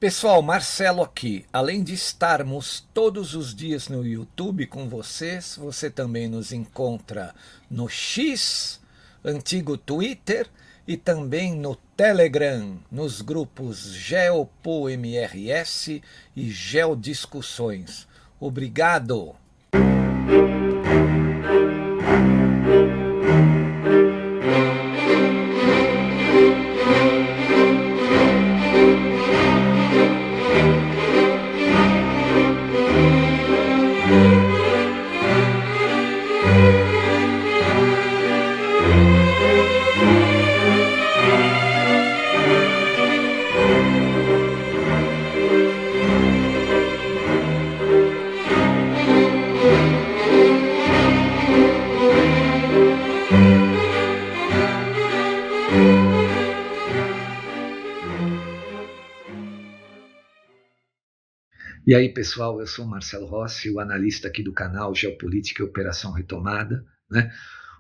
Pessoal, Marcelo aqui. Além de estarmos todos os dias no YouTube com vocês, você também nos encontra no X, antigo Twitter, e também no Telegram, nos grupos GeopoMRS e Geodiscussões. Obrigado! E aí, pessoal, eu sou o Marcelo Rossi, o analista aqui do canal Geopolítica e Operação Retomada, né?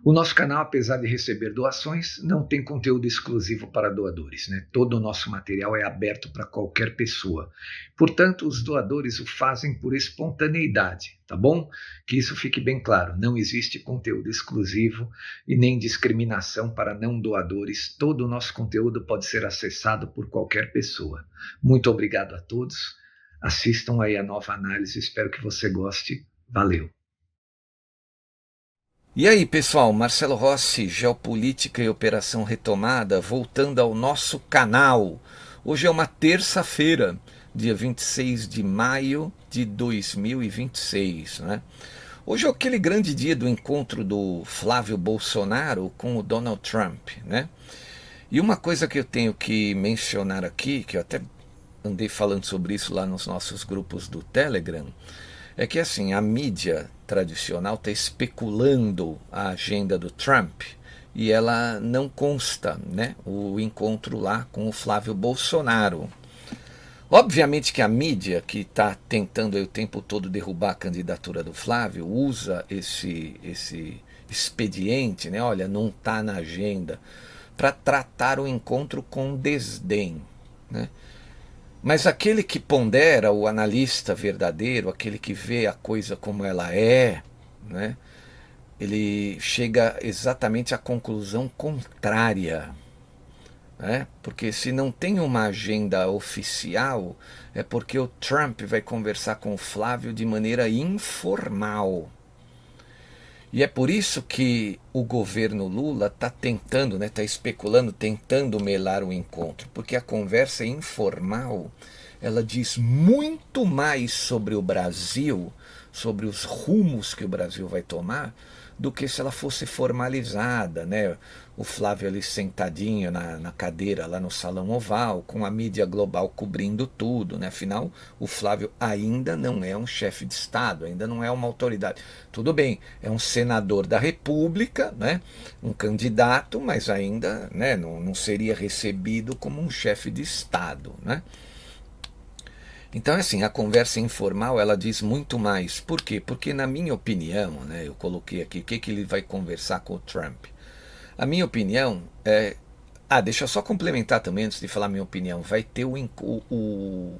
O nosso canal, apesar de receber doações, não tem conteúdo exclusivo para doadores, né? Todo o nosso material é aberto para qualquer pessoa. Portanto, os doadores o fazem por espontaneidade, tá bom? Que isso fique bem claro, não existe conteúdo exclusivo e nem discriminação para não doadores. Todo o nosso conteúdo pode ser acessado por qualquer pessoa. Muito obrigado a todos. Assistam aí a nova análise, espero que você goste. Valeu! E aí, pessoal, Marcelo Rossi, Geopolítica e Operação Retomada, voltando ao nosso canal. Hoje é uma terça-feira, dia 26 de maio de 2026, né? Hoje é aquele grande dia do encontro do Flávio Bolsonaro com o Donald Trump, né? E uma coisa que eu tenho que mencionar aqui, que eu até andei falando sobre isso lá nos nossos grupos do Telegram, é que assim, a mídia tradicional está especulando a agenda do Trump e ela não consta, né, o encontro lá com o Flávio Bolsonaro. Obviamente que a mídia, que está tentando aí o tempo todo derrubar a candidatura do Flávio, usa esse expediente, né, olha, não está na agenda, para tratar o encontro com desdém, né? Mas aquele que pondera, o analista verdadeiro, aquele que vê a coisa como ela é, né, ele chega exatamente à conclusão contrária, né? Porque se não tem uma agenda oficial, é porque o Trump vai conversar com o Flávio de maneira informal. E é por isso que o governo Lula está tentando, né, está especulando, tentando melar o encontro, porque a conversa informal, ela diz muito mais sobre o Brasil, sobre os rumos que o Brasil vai tomar, do que se ela fosse formalizada, né? O Flávio ali sentadinho na cadeira lá no Salão Oval, com a mídia global cobrindo tudo, né? Afinal, o Flávio ainda não é um chefe de Estado, ainda não é uma autoridade. Tudo bem, é um senador da República, né? Um candidato, mas ainda, né, não seria recebido como um chefe de Estado, né? Então, assim, a conversa informal, ela diz muito mais. Por quê? Porque, na minha opinião, né, eu coloquei aqui, o que ele vai conversar com o Trump? A minha opinião é... deixa eu só complementar também, antes de falar a minha opinião. Vai ter o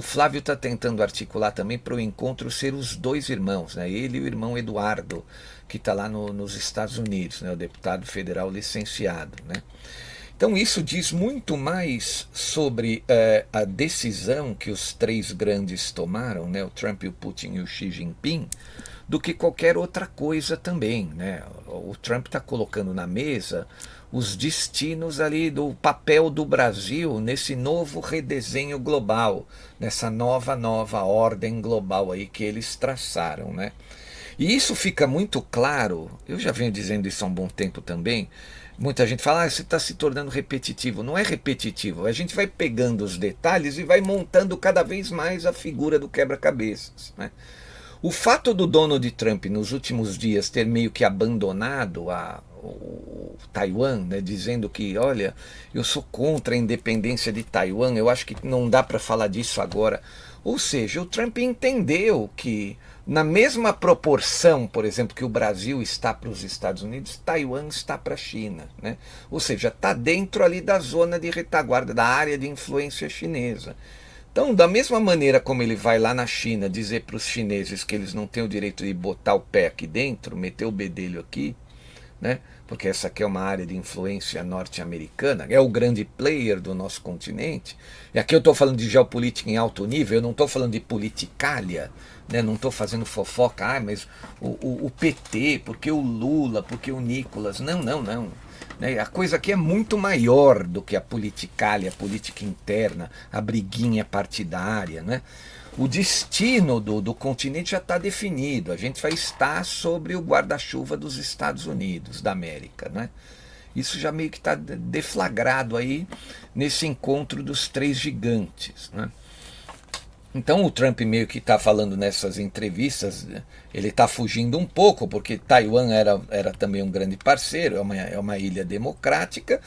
Flávio está tentando articular também para o encontro ser os dois irmãos, né? Ele e o irmão Eduardo, que está lá nos Estados Unidos, né? O deputado federal licenciado, né? Então isso diz muito mais sobre a decisão que os três grandes tomaram, né, o Trump, o Putin e o Xi Jinping, do que qualquer outra coisa também, né? O Trump está colocando na mesa os destinos ali do papel do Brasil nesse novo redesenho global, nessa nova ordem global aí que eles traçaram, né? E isso fica muito claro, eu já venho dizendo isso há um bom tempo também. Muita gente fala, você está se tornando repetitivo. Não é repetitivo, a gente vai pegando os detalhes e vai montando cada vez mais a figura do quebra-cabeças, né? O fato do Donald Trump nos últimos dias ter meio que abandonado o Taiwan, né, dizendo que, olha, eu sou contra a independência de Taiwan, eu acho que não dá para falar disso agora. Ou seja, o Trump entendeu que na mesma proporção, por exemplo, que o Brasil está para os Estados Unidos, Taiwan está para a China, né? Ou seja, está dentro ali da zona de retaguarda, da área de influência chinesa. Então, da mesma maneira como ele vai lá na China dizer para os chineses que eles não têm o direito de botar o pé aqui dentro, meter o bedelho aqui, né? Porque essa aqui é uma área de influência norte-americana, é o grande player do nosso continente. E aqui eu estou falando de geopolítica em alto nível, eu não estou falando de politicália, né? Não estou fazendo fofoca, mas o PT, porque o Lula, porque o Nicolas. Não, não, não. Né? A coisa aqui é muito maior do que a politicália, a política interna, a briguinha partidária, né? O destino do continente já está definido. A gente vai estar sobre o guarda-chuva dos Estados Unidos da América, né? Isso já meio que está deflagrado aí nesse encontro dos três gigantes, né? Então o Trump meio que está falando nessas entrevistas, ele está fugindo um pouco, porque Taiwan era também um grande parceiro, é uma ilha democrática,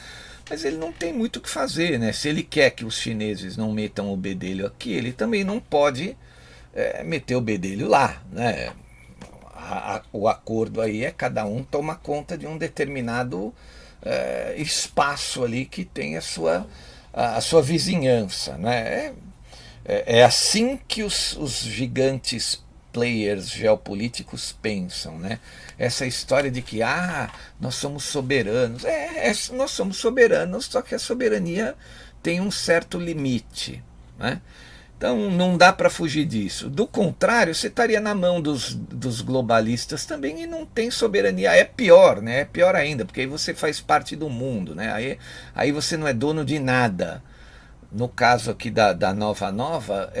mas ele não tem muito o que fazer, né? Se ele quer que os chineses não metam o bedelho aqui, ele também não pode meter o bedelho lá, né? O acordo aí é cada um toma conta de um determinado espaço ali que tem a sua vizinhança, né? É assim que os gigantes players geopolíticos pensam, né? Essa história de que nós somos soberanos. Nós somos soberanos, só que a soberania tem um certo limite, né? Então não dá para fugir disso. Do contrário, você estaria na mão dos globalistas também e não tem soberania. É pior, né? É pior ainda, porque aí você faz parte do mundo, né? Aí você não é dono de nada. No caso aqui da Nova,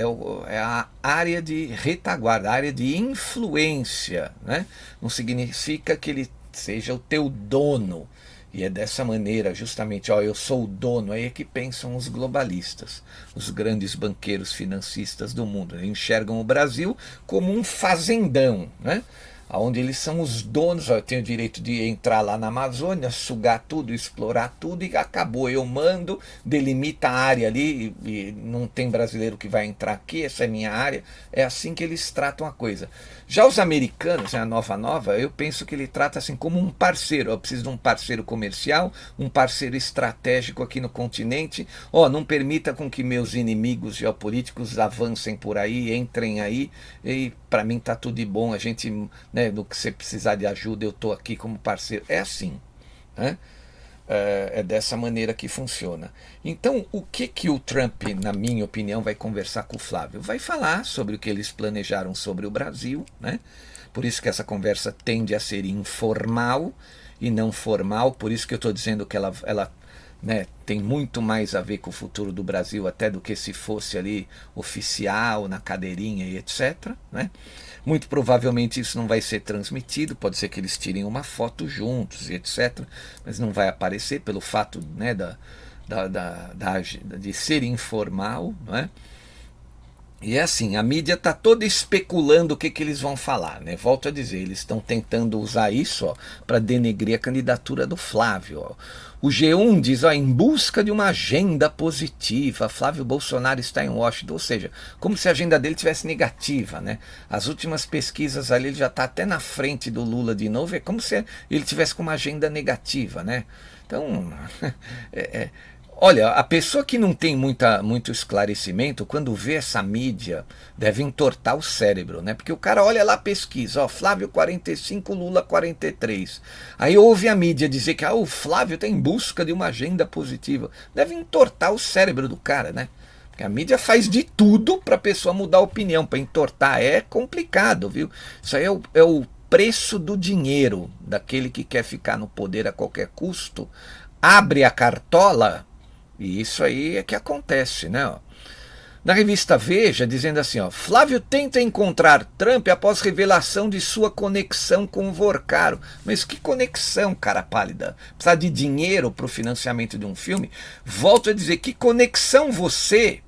é a área de retaguarda, a área de influência, né? Não significa que ele seja o teu dono. E é dessa maneira, justamente, eu sou o dono, aí é que pensam os globalistas, os grandes banqueiros financistas do mundo. Eles enxergam o Brasil como um fazendão, né? Onde eles são os donos, eu tenho o direito de entrar lá na Amazônia, sugar tudo, explorar tudo e acabou, eu mando, delimita a área ali e não tem brasileiro que vai entrar aqui, essa é minha área, é assim que eles tratam a coisa. Já os americanos, a Nova, eu penso que ele trata assim como um parceiro, eu preciso de um parceiro comercial, um parceiro estratégico aqui no continente, não permita com que meus inimigos geopolíticos avancem por aí, entrem aí, e para mim tá tudo de bom, a gente, né, no que você precisar de ajuda, eu estou aqui como parceiro. É assim, né? É dessa maneira que funciona. Então, o que o Trump, na minha opinião, vai conversar com o Flávio? Vai falar sobre o que eles planejaram sobre o Brasil, né? Por isso que essa conversa tende a ser informal e não formal, por isso que eu estou dizendo que ela né, tem muito mais a ver com o futuro do Brasil até do que se fosse ali oficial, na cadeirinha e etc, né? Muito provavelmente isso não vai ser transmitido, pode ser que eles tirem uma foto juntos e etc, mas não vai aparecer pelo fato, né, de ser informal, né? E é assim, a mídia está toda especulando o que eles vão falar, né? Volto a dizer, eles estão tentando usar isso para denegrir a candidatura do Flávio. Ó. O G1 diz, em busca de uma agenda positiva, Flávio Bolsonaro está em Washington, ou seja, como se a agenda dele tivesse negativa, né? As últimas pesquisas ali, ele já está até na frente do Lula de novo, é como se ele tivesse com uma agenda negativa, né? Então, olha, a pessoa que não tem muito esclarecimento, quando vê essa mídia, deve entortar o cérebro, né? Porque o cara olha lá a pesquisa, Flávio 45, Lula 43. Aí ouve a mídia dizer que o Flávio está em busca de uma agenda positiva. Deve entortar o cérebro do cara, né? Porque a mídia faz de tudo para a pessoa mudar a opinião, para entortar. É complicado, viu? Isso aí é o preço do dinheiro daquele que quer ficar no poder a qualquer custo. Abre a cartola. E isso aí é que acontece, né? Na revista Veja, dizendo assim, Flávio tenta encontrar Trump após revelação de sua conexão com o Vorcaro. Mas que conexão, cara pálida? Precisa de dinheiro para o financiamento de um filme? Volto a dizer, que conexão você,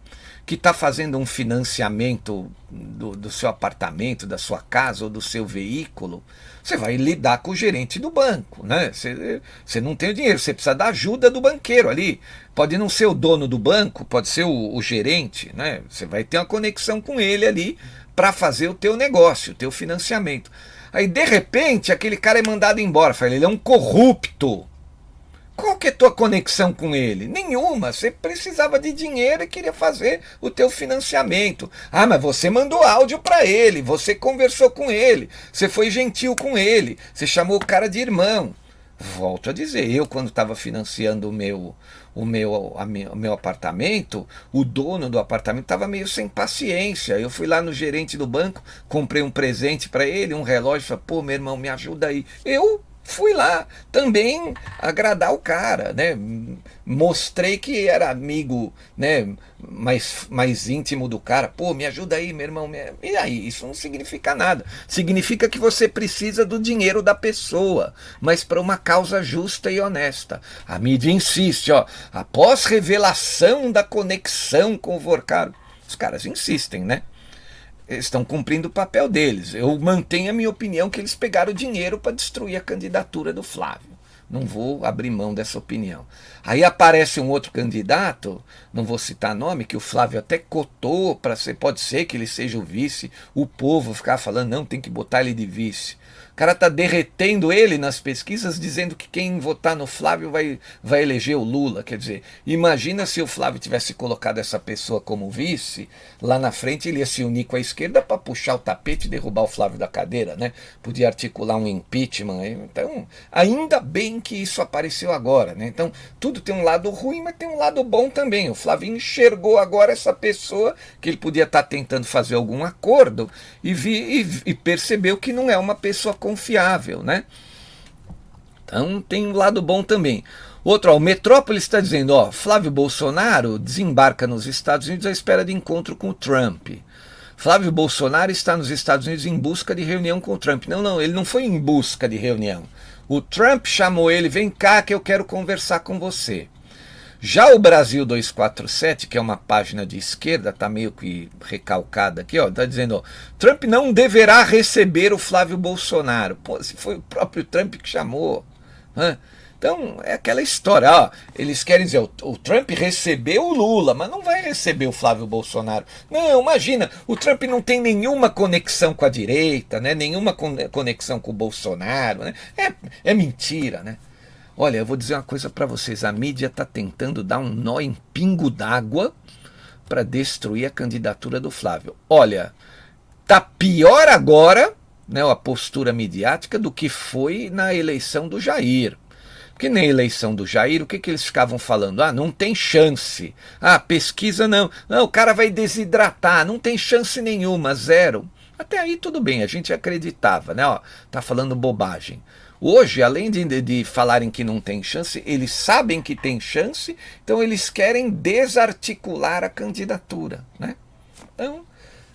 que está fazendo um financiamento do seu apartamento, da sua casa ou do seu veículo, você vai lidar com o gerente do banco, né? Você não tem o dinheiro, você precisa da ajuda do banqueiro ali. Pode não ser o dono do banco, pode ser o gerente, né? Você vai ter uma conexão com ele ali para fazer o teu negócio, o teu financiamento. Aí, de repente, aquele cara é mandado embora. Ele é um corrupto. Qual que é a tua conexão com ele? Nenhuma. Você precisava de dinheiro e queria fazer o teu financiamento. Ah, mas você mandou áudio para ele, você conversou com ele, você foi gentil com ele, você chamou o cara de irmão. Volto a dizer, eu quando estava financiando o meu apartamento, o dono do apartamento estava meio sem paciência. Eu fui lá no gerente do banco, comprei um presente para ele, um relógio, falei, pô, meu irmão, me ajuda aí. Eu fui lá também agradar o cara, né? Mostrei que era amigo, né? Mais íntimo do cara. Pô, me ajuda aí, meu irmão. E aí? Isso não significa nada. Significa que você precisa do dinheiro da pessoa, mas para uma causa justa e honesta. A mídia insiste, ó. Após revelação da conexão com o Vorcaro, os caras insistem, né? Estão cumprindo o papel deles. Eu mantenho a minha opinião que eles pegaram dinheiro para destruir a candidatura do Flávio. Não vou abrir mão dessa opinião. Aí aparece um outro candidato, não vou citar nome, que o Flávio até cotou para ser, pode ser que ele seja o vice, o povo ficar falando, não, tem que botar ele de vice. O cara está derretendo ele nas pesquisas, dizendo que quem votar no Flávio vai eleger o Lula. Quer dizer, imagina se o Flávio tivesse colocado essa pessoa como vice, lá na frente ele ia se unir com a esquerda para puxar o tapete e derrubar o Flávio da cadeira, né? Podia articular um impeachment. Então, ainda bem que isso apareceu agora, né? Então, tudo tem um lado ruim, mas tem um lado bom também. O Flávio enxergou agora essa pessoa que ele podia estar tentando fazer algum acordo e percebeu que não é uma pessoa confiável, né? Então tem um lado bom também. Outro, ó, o Metrópolis está dizendo, ó, Flávio Bolsonaro desembarca nos Estados Unidos à espera de encontro com o Trump. Flávio Bolsonaro está nos Estados Unidos em busca de reunião com o Trump. Não, ele não foi em busca de reunião. O Trump chamou ele, vem cá que eu quero conversar com você. Já o Brasil 247, que é uma página de esquerda, está meio que recalcada aqui, ó, está dizendo, ó, Trump não deverá receber o Flávio Bolsonaro. Pô, se foi o próprio Trump que chamou. Né? Então, é aquela história, ó, eles querem dizer, o Trump recebeu o Lula, mas não vai receber o Flávio Bolsonaro. Não, imagina, o Trump não tem nenhuma conexão com a direita, né, nenhuma conexão com o Bolsonaro, né, é mentira, né. Olha, eu vou dizer uma coisa para vocês, a mídia está tentando dar um nó em pingo d'água para destruir a candidatura do Flávio. Olha, tá pior agora, né, a postura midiática do que foi na eleição do Jair. Porque na eleição do Jair, o que eles ficavam falando? Ah, não tem chance. Ah, pesquisa não. Não, o cara vai desidratar. Não tem chance nenhuma, zero. Até aí tudo bem, a gente acreditava, né? Ó, tá falando bobagem. Hoje, além de falarem que não tem chance, eles sabem que tem chance, então eles querem desarticular a candidatura, né? Então,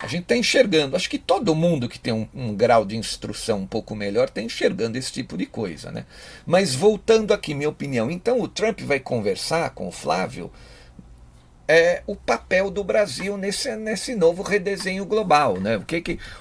a gente está enxergando, acho que todo mundo que tem um grau de instrução um pouco melhor está enxergando esse tipo de coisa, né? Mas voltando aqui, minha opinião, então o Trump vai conversar com o Flávio o papel do Brasil nesse novo redesenho global, né?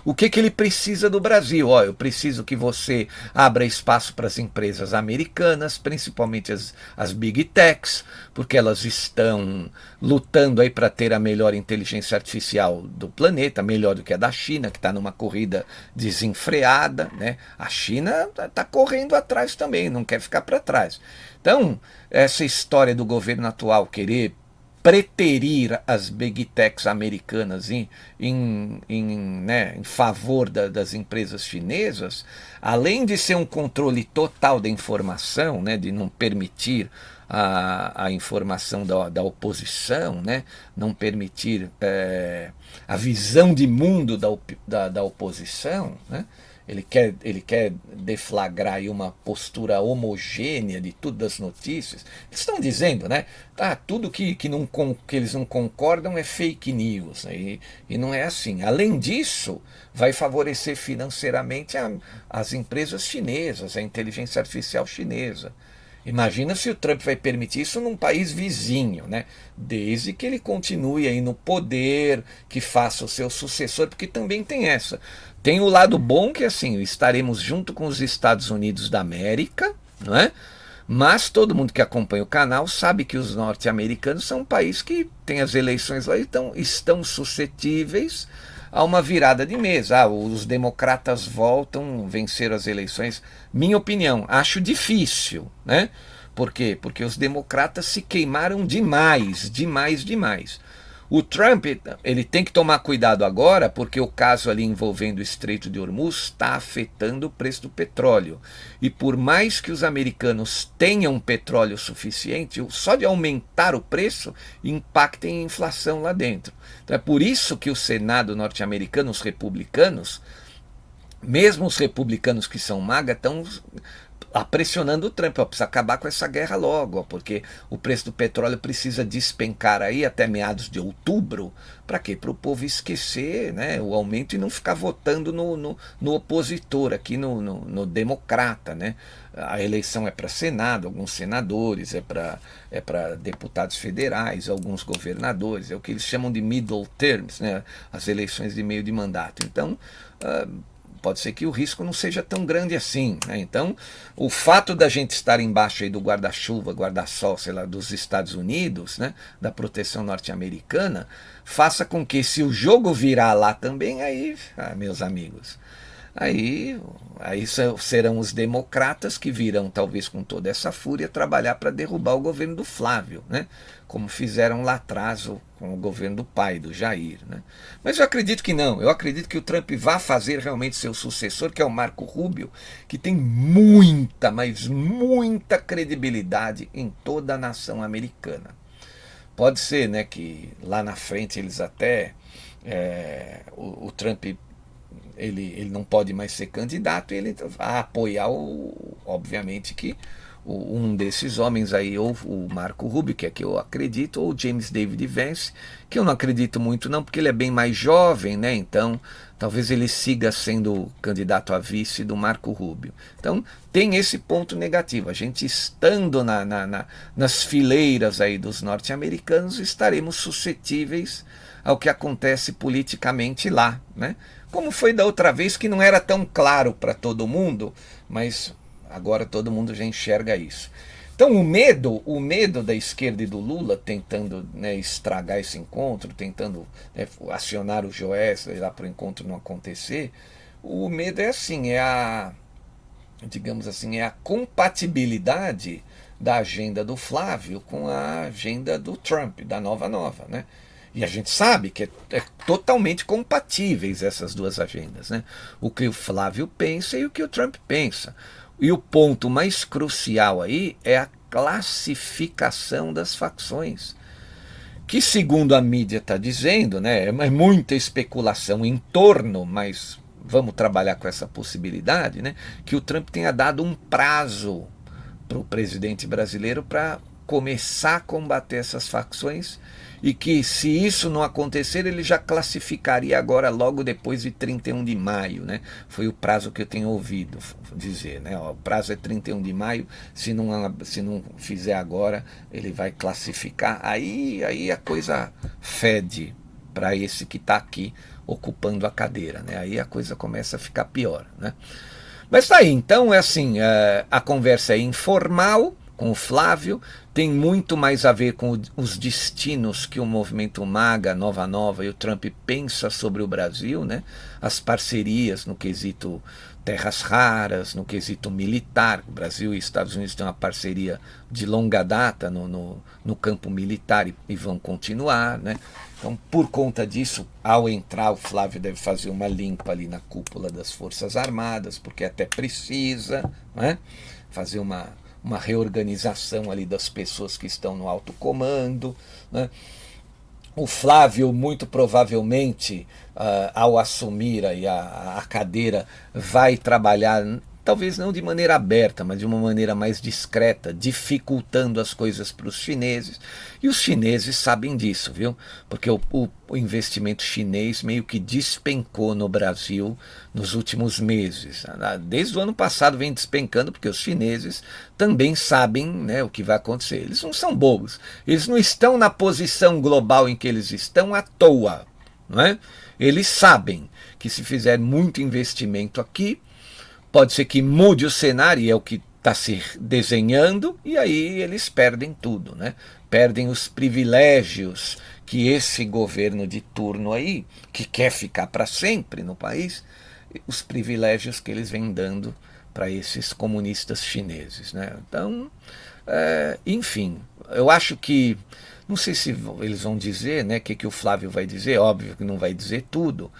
O que ele precisa do Brasil? Ó, eu preciso que você abra espaço para as empresas americanas, principalmente as Big Techs, porque elas estão lutando aí para ter a melhor inteligência artificial do planeta, melhor do que a da China, que está numa corrida desenfreada, né? A China está correndo atrás também, não quer ficar para trás. Então, essa história do governo atual querer preterir as big techs americanas em favor das empresas chinesas, além de ser um controle total da informação, né, de não permitir a informação da oposição, né, não permitir a visão de mundo da oposição, né, ele quer deflagrar aí uma postura homogênea de tudo das notícias. Eles estão dizendo, né? Tudo que eles não concordam é fake news. Né? E não é assim. Além disso, vai favorecer financeiramente as empresas chinesas, a inteligência artificial chinesa. Imagina se o Trump vai permitir isso num país vizinho, né? Desde que ele continue aí no poder, que faça o seu sucessor, porque também tem essa. Tem o lado bom que assim, estaremos junto com os Estados Unidos da América, não é? Mas todo mundo que acompanha o canal sabe que os norte-americanos são um país que tem as eleições lá e estão suscetíveis a uma virada de mesa. Os democratas voltam, venceram as eleições. Minha opinião, acho difícil, né? Por quê? Porque os democratas se queimaram demais, demais, demais. O Trump, ele tem que tomar cuidado agora, porque o caso ali envolvendo o Estreito de Hormuz está afetando o preço do petróleo. E por mais que os americanos tenham petróleo suficiente, só de aumentar o preço impacta em inflação lá dentro. Então é por isso que o Senado norte-americano, os republicanos, mesmo os republicanos que são MAGA, estão pressionando o Trump, precisa acabar com essa guerra logo, porque o preço do petróleo precisa despencar aí até meados de outubro. Para quê? Para o povo esquecer, né, o aumento e não ficar votando no opositor, aqui no democrata. Né? A eleição é para Senado, alguns senadores, é para deputados federais, alguns governadores, é o que eles chamam de middle terms, né, as eleições de meio de mandato. Então, pode ser que o risco não seja tão grande assim. Né? Então, o fato da gente estar embaixo aí do guarda-chuva, guarda-sol, sei lá, dos Estados Unidos, né, da proteção norte-americana, faça com que, se o jogo virar lá também, aí, meus amigos, aí serão os democratas que virão, talvez com toda essa fúria, trabalhar para derrubar o governo do Flávio, né? Como fizeram lá atrás com o governo do pai, do Jair. Né? Mas eu acredito que não. Eu acredito que o Trump vai fazer realmente seu sucessor, que é o Marco Rubio, que tem muita, mas muita credibilidade em toda a nação americana. Pode ser, né, que lá na frente eles até... o Trump... Ele não pode mais ser candidato e ele vai apoiar, obviamente, que um desses homens aí, ou o Marco Rubio, que é que eu acredito, ou o James David Vance, que eu não acredito muito não, porque ele é bem mais jovem, né? Então talvez ele siga sendo candidato a vice do Marco Rubio. Então tem esse ponto negativo. A gente estando nas fileiras aí dos norte-americanos, estaremos suscetíveis ao que acontece politicamente lá, né? Como foi da outra vez, que não era tão claro para todo mundo, mas agora todo mundo já enxerga isso. Então o medo da esquerda e do Lula tentando, né, estragar esse encontro, tentando, né, acionar o Joesley lá para o encontro não acontecer, o medo é assim, digamos assim, é a compatibilidade da agenda do Flávio com a agenda do Trump, da Nova, né? E a gente sabe que é totalmente compatíveis essas duas agendas, né? O que o Flávio pensa e o que o Trump pensa. E o ponto mais crucial aí é a classificação das facções, que segundo a mídia está dizendo, né, é muita especulação em torno, mas vamos trabalhar com essa possibilidade, né, que o Trump tenha dado um prazo para o presidente brasileiro para começar a combater essas facções, e que, se isso não acontecer, ele já classificaria agora logo depois de 31 de maio. Né? Foi o prazo que eu tenho ouvido dizer. Né? O prazo é 31 de maio, se não fizer agora, ele vai classificar. Aí a coisa fede para esse que está aqui ocupando a cadeira. Né? Aí a coisa começa a ficar pior. Né? Mas tá aí, então é assim, a conversa é informal com o Flávio, tem muito mais a ver com os destinos que o movimento MAGA, Nova e o Trump pensa sobre o Brasil, né? As parcerias no quesito terras raras, no quesito militar. O Brasil e Estados Unidos têm uma parceria de longa data no campo militar e vão continuar, né? Então, por conta disso, ao entrar, o Flávio deve fazer uma limpa ali na cúpula das Forças Armadas, porque até precisa, né? Fazer uma reorganização ali das pessoas que estão no alto comando. Né? O Flávio, muito provavelmente, ao assumir aí a cadeira, vai trabalhar, talvez não de maneira aberta, mas de uma maneira mais discreta, dificultando as coisas para os chineses. E os chineses sabem disso, viu? Porque o investimento chinês meio que despencou no Brasil nos últimos meses. Desde o ano passado vem despencando, porque os chineses também sabem, né, o que vai acontecer. Eles não são bobos. Eles não estão na posição global em que eles estão à toa. Não é? Eles sabem que, se fizer muito investimento aqui, pode ser que mude o cenário, e é o que está se desenhando, e aí eles perdem tudo, né? Perdem os privilégios que esse governo de turno aí, que quer ficar para sempre no país, os privilégios que eles vêm dando para esses comunistas chineses, né? Então, Enfim, eu acho que, não sei se eles vão dizer, né, que o Flávio vai dizer, óbvio que não vai dizer tudo.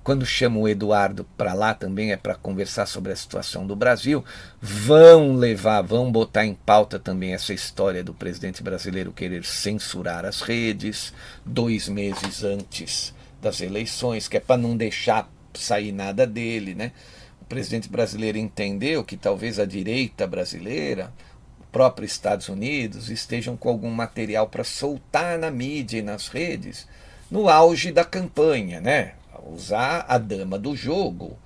Quando chama o Eduardo para lá também é para conversar sobre a situação do Brasil. Vão botar em pauta também essa história do presidente brasileiro querer censurar as redes 2 meses antes das eleições, que é para não deixar sair nada dele, né? O presidente brasileiro entendeu que talvez a direita brasileira, o próprio Estados Unidos, estejam com algum material para soltar na mídia e nas redes no auge da campanha, né? Usar a dama do jogo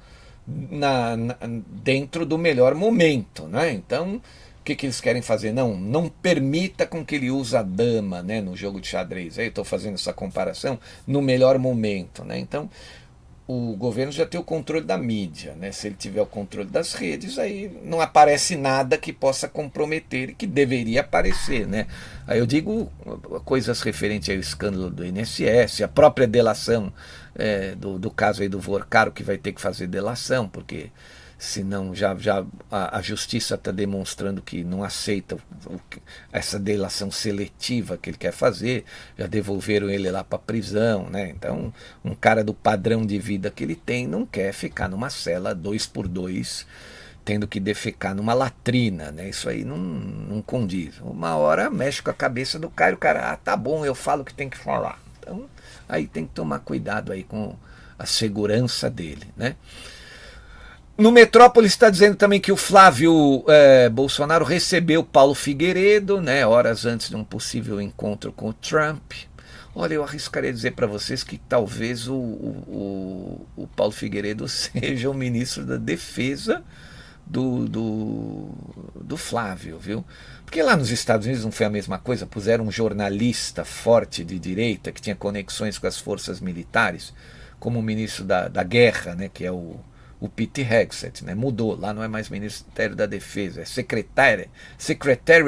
dentro do melhor momento, né? Então, o que eles querem fazer? Não permita com que ele use a dama, né, no jogo de xadrez. Aí eu estou fazendo essa comparação no melhor momento, né? Então, o governo já tem o controle da mídia, né? Se ele tiver o controle das redes, aí não aparece nada que possa comprometer e que deveria aparecer, né? Aí eu digo coisas referentes ao escândalo do INSS, a própria delação do caso aí do Vorcaro, que vai ter que fazer delação, porque senão a justiça está demonstrando que não aceita essa delação seletiva que ele quer fazer, já devolveram ele lá para a prisão, né? Então, um cara do padrão de vida que ele tem não quer ficar numa cela 2x2, tendo que defecar numa latrina, né? Isso aí não condiz. Uma hora mexe com a cabeça do cara, o cara, tá bom, eu falo o que tem que falar. Então, aí tem que tomar cuidado aí com a segurança dele, né? No Metrópolis está dizendo também que o Flávio Bolsonaro recebeu Paulo Figueiredo, né, horas antes de um possível encontro com o Trump. Olha, eu arriscaria dizer para vocês que talvez o Paulo Figueiredo seja o ministro da Defesa do Flávio, viu? Porque lá nos Estados Unidos não foi a mesma coisa, puseram um jornalista forte de direita que tinha conexões com as forças militares, como o ministro da Guerra, né, que é o Pete Hegseth, né? Mudou, lá não é mais Ministério da Defesa, é Secretary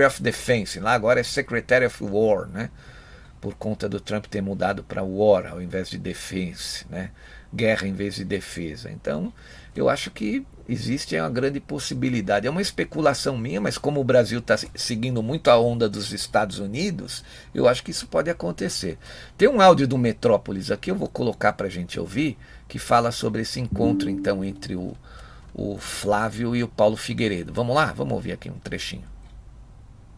of Defense, lá agora é Secretary of War, né? Por conta do Trump ter mudado para War ao invés de Defense, né? Guerra em vez de defesa. Então, eu acho que existe uma grande possibilidade. É uma especulação minha, mas como o Brasil está seguindo muito a onda dos Estados Unidos, eu acho que isso pode acontecer. Tem um áudio do Metrópolis aqui, eu vou colocar para a gente ouvir, que fala sobre esse encontro, então, entre o Flávio e o Paulo Figueiredo. Vamos lá? Vamos ouvir aqui um trechinho.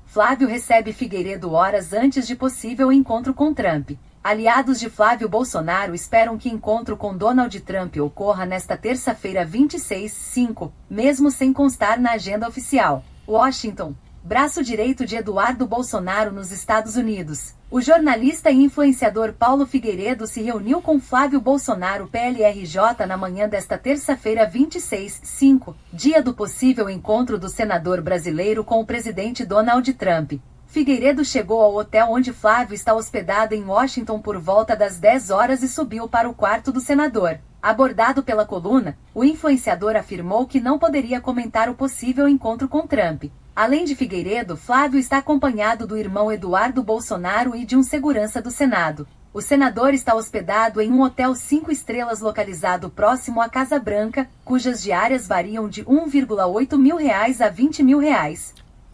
Flávio recebe Figueiredo horas antes de possível encontro com Trump. Aliados de Flávio Bolsonaro esperam que encontro com Donald Trump ocorra nesta terça-feira 26/5, mesmo sem constar na agenda oficial. Washington, braço direito de Eduardo Bolsonaro nos Estados Unidos. O jornalista e influenciador Paulo Figueiredo se reuniu com Flávio Bolsonaro PLRJ na manhã desta terça-feira 26/5, dia do possível encontro do senador brasileiro com o presidente Donald Trump. Figueiredo chegou ao hotel onde Flávio está hospedado em Washington por volta das 10 horas e subiu para o quarto do senador. Abordado pela coluna, o influenciador afirmou que não poderia comentar o possível encontro com Trump. Além de Figueiredo, Flávio está acompanhado do irmão Eduardo Bolsonaro e de um segurança do Senado. O senador está hospedado em um hotel 5 estrelas localizado próximo à Casa Branca, cujas diárias variam de R$1,8 mil a R$20 mil.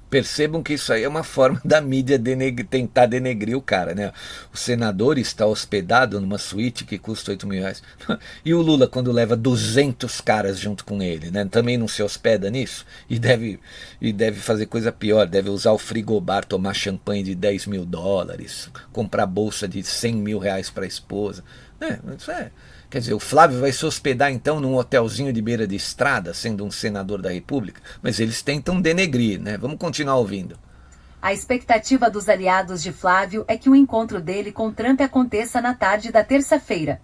Percebam que isso aí é uma forma da mídia tentar denegrir o cara, né? O senador está hospedado numa suíte que custa R$8 mil. E o Lula, quando leva 200 caras junto com ele, né? Também não se hospeda nisso? E deve fazer coisa pior, deve usar o frigobar, tomar champanhe de $10 mil, comprar bolsa de R$100 mil para a esposa. Isso é... Quer dizer, o Flávio vai se hospedar então num hotelzinho de beira de estrada, sendo um senador da República, mas eles tentam denegrir, né? Vamos continuar ouvindo. A expectativa dos aliados de Flávio é que o encontro dele com Trump aconteça na tarde da terça-feira.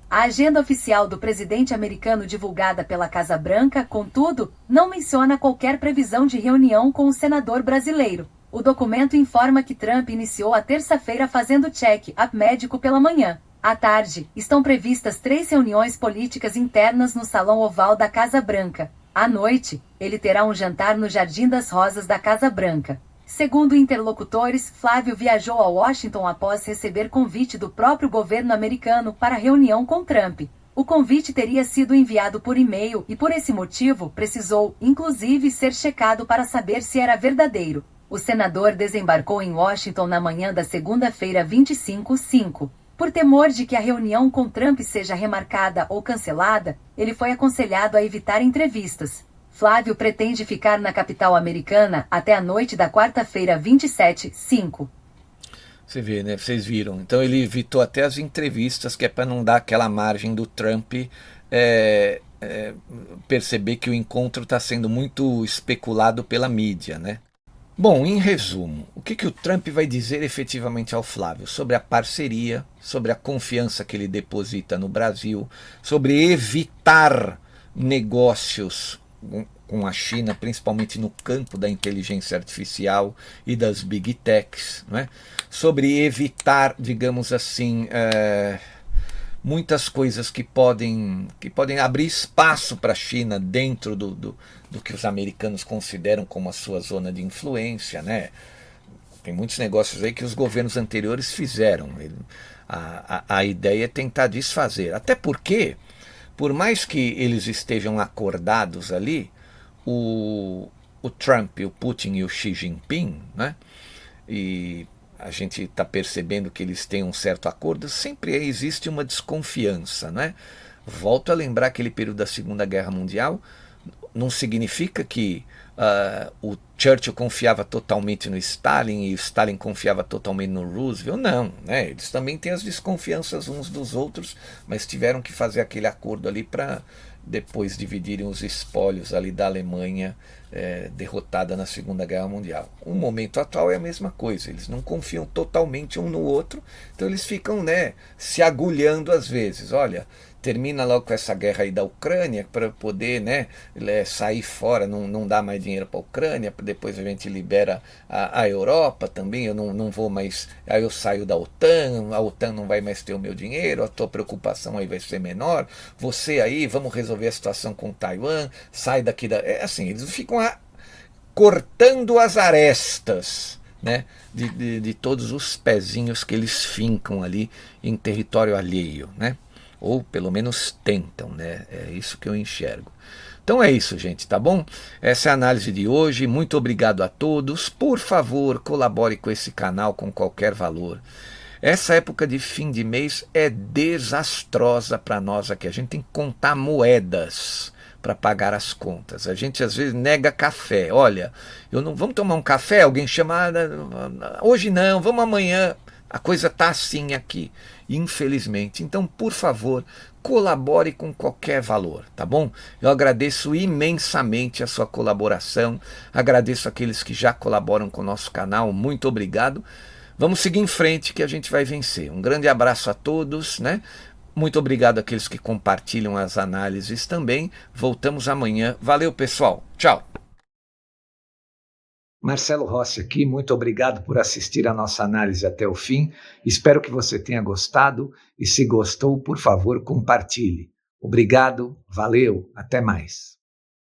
A agenda oficial do presidente americano divulgada pela Casa Branca, contudo, não menciona qualquer previsão de reunião com o senador brasileiro. O documento informa que Trump iniciou a terça-feira fazendo check-up médico pela manhã. À tarde, estão previstas 3 reuniões políticas internas no Salão Oval da Casa Branca. À noite, ele terá um jantar no Jardim das Rosas da Casa Branca. Segundo interlocutores, Flávio viajou a Washington após receber convite do próprio governo americano para reunião com Trump. O convite teria sido enviado por e-mail e, por esse motivo, precisou, inclusive, ser checado para saber se era verdadeiro. O senador desembarcou em Washington na manhã da segunda-feira 25/5. Por temor de que a reunião com Trump seja remarcada ou cancelada, ele foi aconselhado a evitar entrevistas. Flávio pretende ficar na capital americana até a noite da quarta-feira 27/5. Você vê, né? Vocês viram. Então ele evitou até as entrevistas, que é para não dar aquela margem do Trump perceber que o encontro está sendo muito especulado pela mídia, né? Bom, em resumo, o que o Trump vai dizer efetivamente ao Flávio sobre a parceria, sobre a confiança que ele deposita no Brasil, sobre evitar negócios com a China, principalmente no campo da inteligência artificial e das big techs, né? Sobre evitar, digamos assim, muitas coisas que podem abrir espaço para a China dentro do que os americanos consideram como a sua zona de influência, né? Tem muitos negócios aí que os governos anteriores fizeram. A ideia é tentar desfazer. Até porque, por mais que eles estejam acordados ali, o Trump, o Putin e o Xi Jinping, né? E a gente está percebendo que eles têm um certo acordo, sempre existe uma desconfiança, né? Volto a lembrar aquele período da Segunda Guerra Mundial, não significa que o Churchill confiava totalmente no Stalin e o Stalin confiava totalmente no Roosevelt, não, né? Eles também têm as desconfianças uns dos outros, mas tiveram que fazer aquele acordo ali para depois dividirem os espólios ali da Alemanha derrotada na Segunda Guerra Mundial. O momento atual é a mesma coisa, eles não confiam totalmente um no outro, então eles ficam, né, se agulhando às vezes. Olha, termina logo com essa guerra aí da Ucrânia para poder, né, sair fora, não dá mais dinheiro para a Ucrânia, depois a gente libera a Europa também, eu não vou mais, aí eu saio da OTAN, a OTAN não vai mais ter o meu dinheiro, a tua preocupação aí vai ser menor, você aí, vamos resolver a situação com Taiwan, sai daqui assim, eles ficam cortando as arestas, né, de todos os pezinhos que eles fincam ali em território alheio, né? Ou pelo menos tentam, né? É isso que eu enxergo. Então é isso, gente, tá bom? Essa é a análise de hoje. Muito obrigado a todos. Por favor, colabore com esse canal com qualquer valor. Essa época de fim de mês é desastrosa para nós aqui. A gente tem que contar moedas para pagar as contas. A gente às vezes nega café. Olha, vamos tomar um café? Alguém chama, hoje não, vamos amanhã. A coisa está assim aqui, infelizmente. Então, por favor, colabore com qualquer valor, tá bom? Eu agradeço imensamente a sua colaboração, agradeço aqueles que já colaboram com o nosso canal, muito obrigado. Vamos seguir em frente que a gente vai vencer. Um grande abraço a todos, né? Muito obrigado àqueles que compartilham as análises também. Voltamos amanhã. Valeu, pessoal. Tchau. Marcelo Rossi aqui, muito obrigado por assistir a nossa análise até o fim. Espero que você tenha gostado e se gostou, por favor, compartilhe. Obrigado, valeu, até mais.